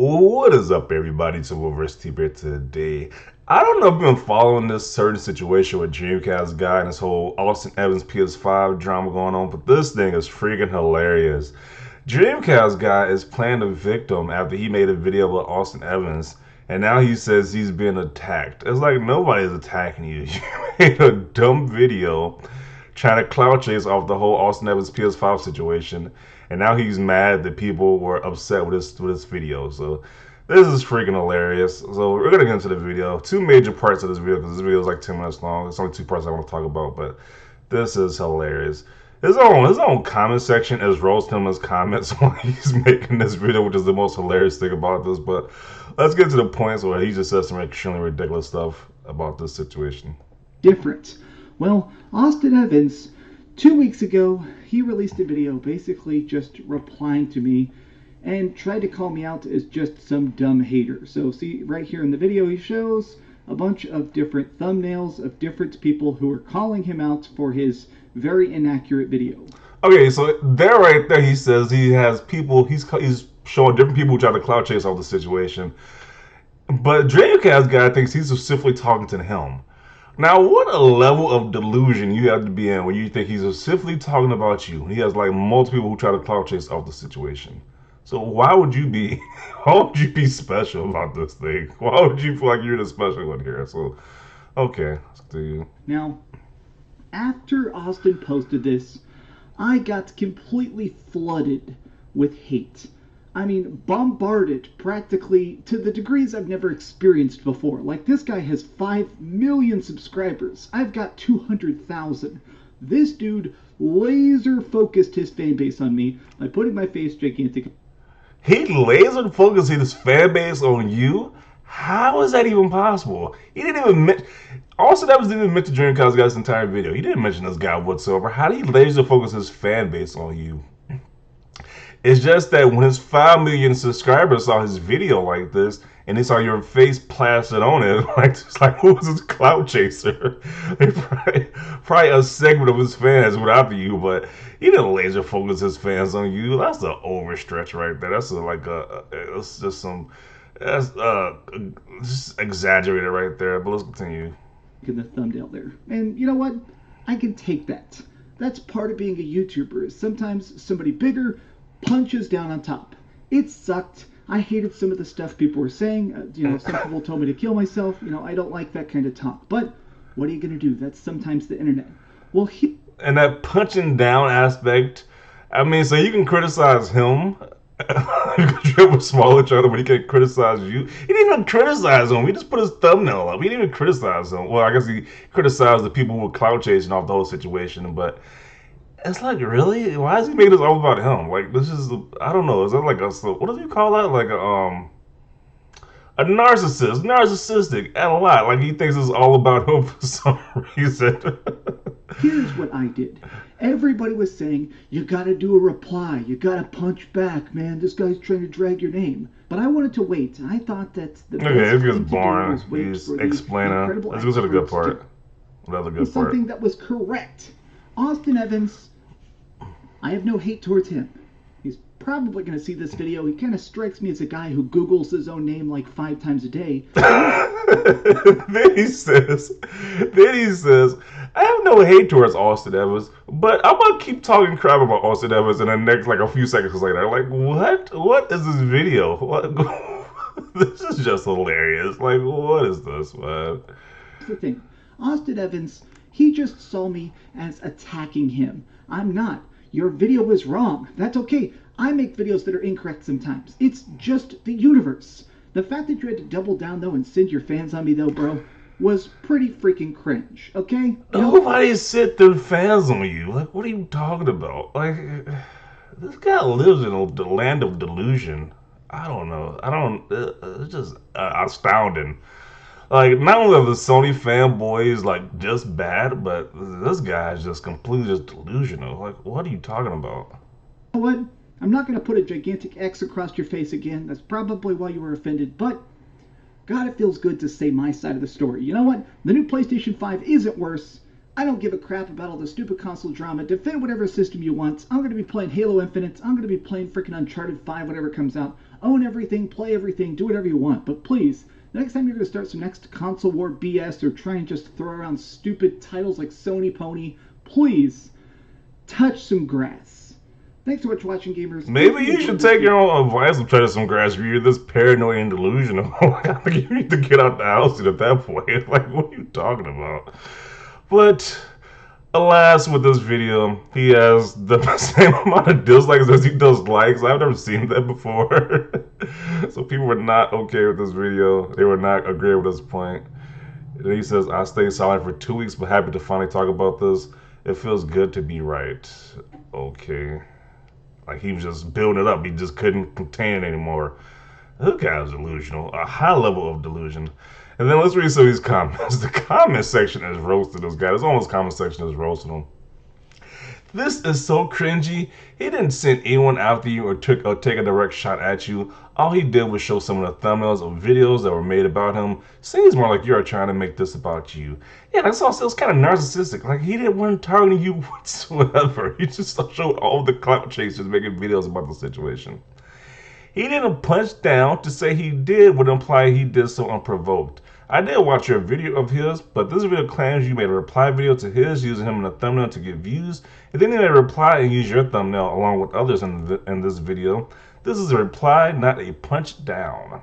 What is up, everybody? It's University here today. I don't know if you've been following this certain situation with DreamCastGuy and this whole Austin Evans PS5 drama going on, but this thing is freaking hilarious. DreamCastGuy is playing a victim after he made a video with Austin Evans, and now he says he's being attacked. It's like nobody's attacking you. You made a dumb video trying to clout chase off the whole Austin Evans PS5 situation, and now he's mad that people were upset with this video. So this is freaking hilarious. So we're gonna get into the video. Two major parts of this video because this video is like 10 minutes long. It's only two parts I want to talk about, but this is hilarious. His own comment section is roasting him as comments when he's making this video, which is the most hilarious thing about this. But let's get to the points where he just says some extremely ridiculous stuff about this situation. Different. Well, Austin Evans, 2 weeks ago, he released a video basically just replying to me and tried to call me out as just some dumb hater. So see, right here in the video, he shows a bunch of different thumbnails of different people who are calling him out for his very inaccurate video. Okay, so there right there, he says he has people, he's showing different people who try to clout chase off the situation. But DreamCastGuy thinks he's specifically talking to him. Now, what a level of delusion you have to be in when you think he's specifically talking about you. He has like multiple people who try to clout chase off the situation. So why would you be special about this thing? Why would you feel like you're the special one here? So, okay, let's do. Now, after Austin posted this, I got completely flooded with hate. I mean, bombarded practically to the degrees I've never experienced before. Like, this guy has 5 million subscribers. I've got 200,000. This dude laser focused his fan base on me by putting my face gigantic. He laser focused his fan base on you? How is that even possible? He didn't even mention. Austin Evans didn't even mention DreamCastGuy's entire video. He didn't mention this guy whatsoever. How did he laser focus his fan base on you? It's just that when his 5 million subscribers saw his video like this, and they saw your face plastered on it, like it's like, who is this clout chaser? Probably a segment of his fans went after you, but he didn't laser focus his fans on you. That's an overstretch right there. It's just exaggerated right there. But let's continue. In the thumbnail there, and you know what? I can take that. That's part of being a YouTuber. Sometimes somebody bigger punches down on top. It sucked. I hated some of the stuff people were saying. Some people told me to kill myself. I don't like that kind of talk. But what are you going to do? That's sometimes the internet. Well, and that punching down aspect, I mean, so you can criticize him. You can try to small each other, but he can't criticize you. He didn't even criticize him. He just put his thumbnail up. He didn't even criticize him. Well, I guess he criticized the people who were clout chasing off the whole situation, but it's like, really? Why is he making this all about him? Like, this is, I don't know. Is that like what do you call that? Like a narcissist. Narcissistic at a lot. Like, he thinks it's all about him for some reason. Here's what I did. Everybody was saying, you gotta do a reply. You gotta punch back, man. This guy's trying to drag your name. But I wanted to wait. I thought that the best okay, it thing gets boring. to do was wait He's for the explaining. Let's go to the good part. Another good part. Something that was correct. Austin Evans, I have no hate towards him. He's probably going to see this video. He kind of strikes me as a guy who Googles his own name like 5 times a day. then he says, I have no hate towards Austin Evans, but I'm going to keep talking crap about Austin Evans in the next, like, a few seconds later. Like, what? What is this video? What? This is just hilarious. Like, what is this, man? Here's the thing. Austin Evans, he just saw me as attacking him. I'm not. Your video was wrong. That's okay. I make videos that are incorrect sometimes. It's just the universe. The fact that you had to double down, though, and send your fans on me, though, bro, was pretty freaking cringe, okay? Nobody sent their fans on you. Like, what are you talking about? Like, this guy lives in the land of delusion. I don't know. It's just astounding. Like, not only are the Sony fanboys, like, just bad, but this guy is just completely just delusional. Like, what are you talking about? You know what? I'm not going to put a gigantic X across your face again. That's probably why you were offended, but God, it feels good to say my side of the story. You know what? The new PlayStation 5 isn't worse. I don't give a crap about all the stupid console drama. Defend whatever system you want. I'm going to be playing Halo Infinite. I'm going to be playing freaking Uncharted 5, whatever comes out. own everything, play everything, do whatever you want. But please, next time you're going to start some next console war BS or try and just throw around stupid titles like Sony Pony, please touch some grass. Thanks so much for watching, gamers. Maybe you should take your own advice and touch some grass. You're this paranoid and delusional. You need to get out the house at that point. Like, what are you talking about? But alas, with this video, he has the same amount of dislikes as he does likes. I've never seen that before. So people were not okay with this video. They were not agree with this point. And he says, I stayed silent for 2 weeks, but happy to finally talk about this. It feels good to be right. Okay. Like he was just building it up. He just couldn't contain it anymore. This guy is delusional. A high level of delusion. And then let's read some of these comments. The comment section is roasted this guy. This almost comment section is roasting him. This is so cringy. He didn't send anyone after you or take a direct shot at you. All he did was show some of the thumbnails of videos that were made about him. Seems more like you are trying to make this about you. Yeah, that's also, it's kind of narcissistic. Like, he didn't want to target you whatsoever. He just showed all the clout chasers making videos about the situation. He didn't punch down. To say he did would imply he did so unprovoked. I did watch your video of his, but this video claims you made a reply video to his using him in a thumbnail to get views, and then you made a reply and used your thumbnail along with others in this video. This is a reply, not a punch down.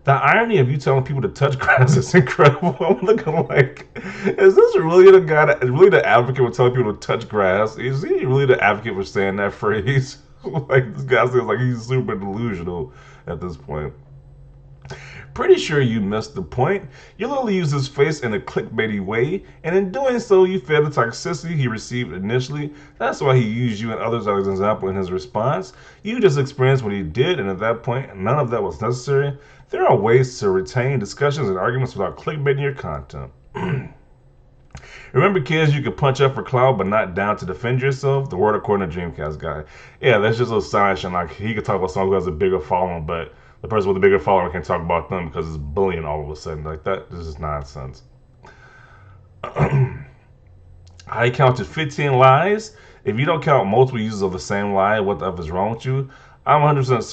The irony of you telling people to touch grass is incredible. I'm looking like, is this really the guy that is really the advocate for telling people to touch grass? Is he really the advocate for saying that phrase? Like, this guy seems like he's super delusional at this point. Pretty sure you missed the point. You literally used his face in a clickbaity way, and in doing so, you fed the toxicity he received initially. That's why he used you and others as an example in his response. You just experienced what he did, and at that point, none of that was necessary. There are ways to retain discussions and arguments without clickbaiting your content. Remember, kids, you can punch up for clout, but not down to defend yourself. The word according to DreamCastGuy. Yeah, that's just a sign. Like, he could talk about someone who has a bigger following, but the person with a bigger following can't talk about them because it's bullying all of a sudden. Like, that this is nonsense. I counted 15 lies. If you don't count multiple uses of the same lie, what the F is wrong with you? I'm 100%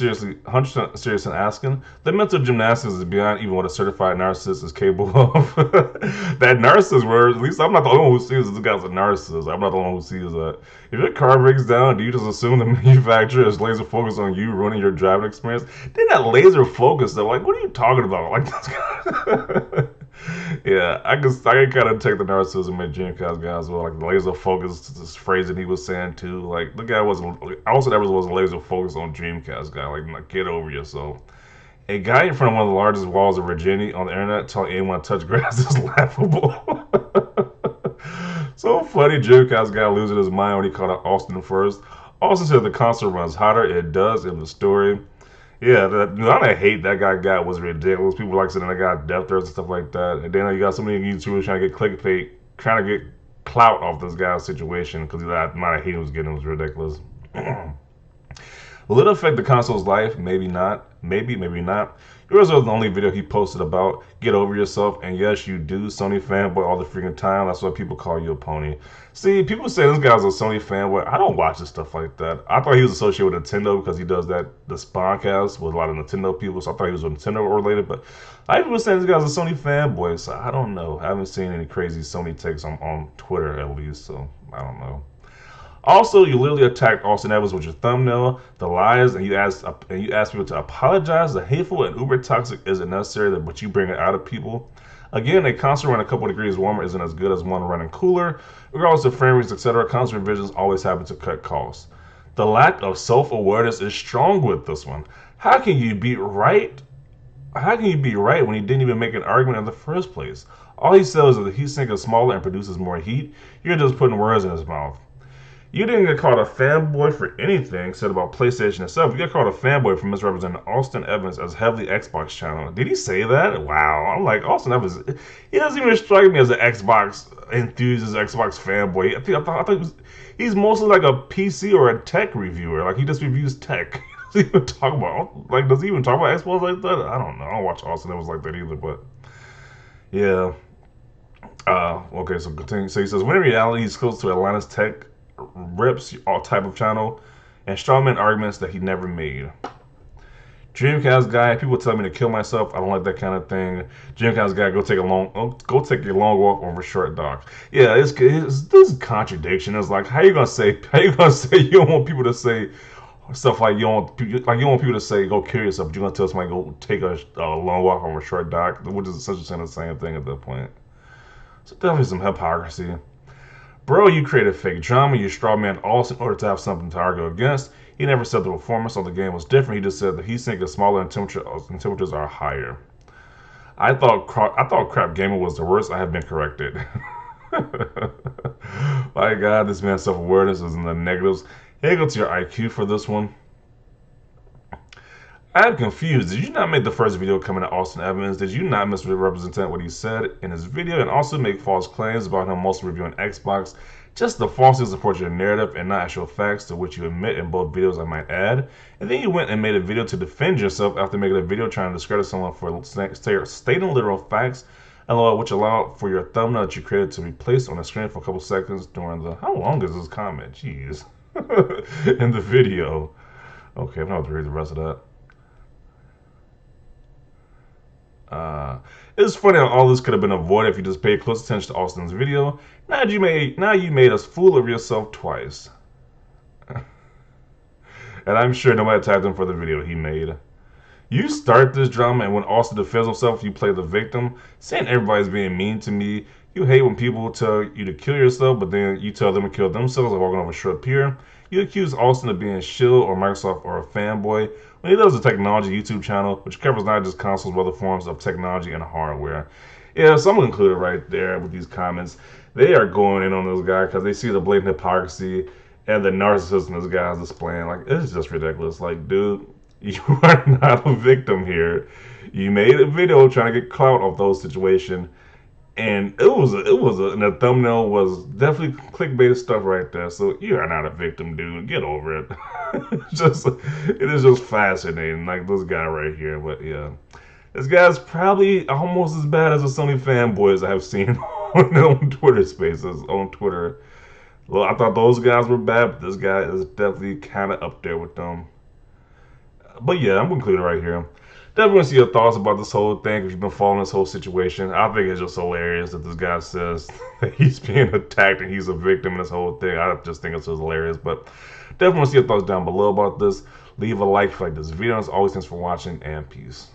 serious in asking. The mental gymnastics is beyond even what a certified narcissist is capable of. That narcissist word, at least I'm not the only one who sees this guy's a narcissist. I'm not the one who sees that. If your car breaks down, do you just assume the manufacturer is laser focused on you ruining your driving experience? They're not laser focused though. Like, what are you talking about? Like, this guy. Yeah, I can kind of take the narcissism at DreamCastGuy as well, like the laser focus, this phrase that he was saying too. Like, the guy wasn't. Austin Evans wasn't laser focused on DreamCastGuy. Like, get over yourself. A guy in front of one of the largest walls of Virginia on the internet telling anyone to touch grass is laughable. So funny, DreamCastGuy losing his mind when he called out Austin first. Austin said the concert runs hotter. It does in the story. Yeah, the amount of hate that guy got was ridiculous. People like saying that guy got death threats and stuff like that. And then you got so many YouTubers trying to get clickbait, trying to get clout off this guy's situation because the amount of hate he was getting was ridiculous. Will it affect the console's life? Maybe not. Maybe not. Yours was the only video he posted about get over yourself, and yes, you do, Sony fanboy all the freaking time. That's why people call you a pony. See, people say this guy's a Sony fanboy. I don't watch this stuff like that. I thought he was associated with Nintendo because he does the Spawncast with a lot of Nintendo people, so I thought he was Nintendo related, but I people were saying this guy's a Sony fanboy, so I don't know. I haven't seen any crazy Sony takes on Twitter at least, so I don't know. Also, you literally attacked Austin Evans with your thumbnail, the lies, and you asked people to apologize. The hateful and uber toxic isn't necessary, but you bring it out of people. Again, a concert run a couple degrees warmer isn't as good as one running cooler. Regardless of frame rates, etc., concert revisions always happen to cut costs. The lack of self-awareness is strong with this one. How can you be right? How can you be right when he didn't even make an argument in the first place? All he says is that the heat sink is smaller and produces more heat. You're just putting words in his mouth. You didn't get called a fanboy for anything said about PlayStation itself. You got called a fanboy for misrepresenting Austin Evans as heavily Xbox channel. Did he say that? Wow. I'm like, Austin Evans, he doesn't even strike me as an Xbox enthusiast, Xbox fanboy. I thought he's mostly like a PC or a tech reviewer. Like, he just reviews tech. He doesn't even talk about, like, does he even talk about Xbox like that? I don't know. I don't watch Austin Evans like that either, but yeah. Okay, so continue. So he says, when in reality, he's close to Atlanta's tech rips all type of channel and strawman arguments that he never made. Dreamcast guy, people tell me to kill myself. I don't like that kind of thing. Dreamcast guy, go take a long walk over a short dock. Yeah, this is contradiction. It's like how you gonna say you don't want people to say stuff like you don't want people to say go kill yourself, but you're gonna tell somebody go take a long walk over a short dock, which is essentially the same thing at that point. So definitely some hypocrisy. Bro, you created fake drama. You strawman Austin in order to have something to argue against. He never said the performance of the game was different. He just said that heat sink is smaller and temperatures are higher. I thought crap gaming was the worst. I have been corrected. My God, this man's self-awareness is in the negatives. Here go to your IQ for this one. I'm confused. Did you not make the first video coming to Austin Evans? Did you not misrepresent what he said in his video and also make false claims about him mostly reviewing Xbox just to falsely support your narrative and not actual facts, to which you admit in both videos, I might add? And then you went and made a video to defend yourself after making a video trying to discredit someone for stating literal facts, which allowed for your thumbnail that you created to be placed on the screen for a couple seconds during the... How long is this comment? Jeez. In the video. Okay, I'm going to have to read the rest of that. It's funny how all this could have been avoided if you just paid close attention to Austin's video. Now you made us fool of yourself twice. And I'm sure nobody tagged him for the video he made. You start this drama, and when Austin defends himself, you play the victim, saying everybody's being mean to me. You hate when people tell you to kill yourself, but then you tell them to kill themselves by walking over a short pier. You accuse Austin of being a shill or Microsoft or a fanboy when he does a technology YouTube channel, which covers not just consoles but other forms of technology and hardware. Yeah, someone included right there with these comments. They are going in on this guy because they see the blatant hypocrisy and the narcissism this guy is displaying. Like, it's just ridiculous. Like, dude, you are not a victim here. You made a video trying to get clout off those situations, and and the thumbnail was definitely clickbait stuff right there. So you are not a victim, dude. Get over it. It is just fascinating, like this guy right here. But yeah, this guy's probably almost as bad as the Sony fanboys I have seen on Twitter Spaces on Twitter. Well, I thought those guys were bad, but this guy is definitely kind of up there with them. But yeah, I'm concluding right here. Definitely want to see your thoughts about this whole thing. If you've been following this whole situation, I think it's just hilarious that this guy says that he's being attacked and he's a victim in this whole thing. I just think it's just hilarious. But definitely want to see your thoughts down below about this. Leave a like if you like this video. As always, thanks for watching, and peace.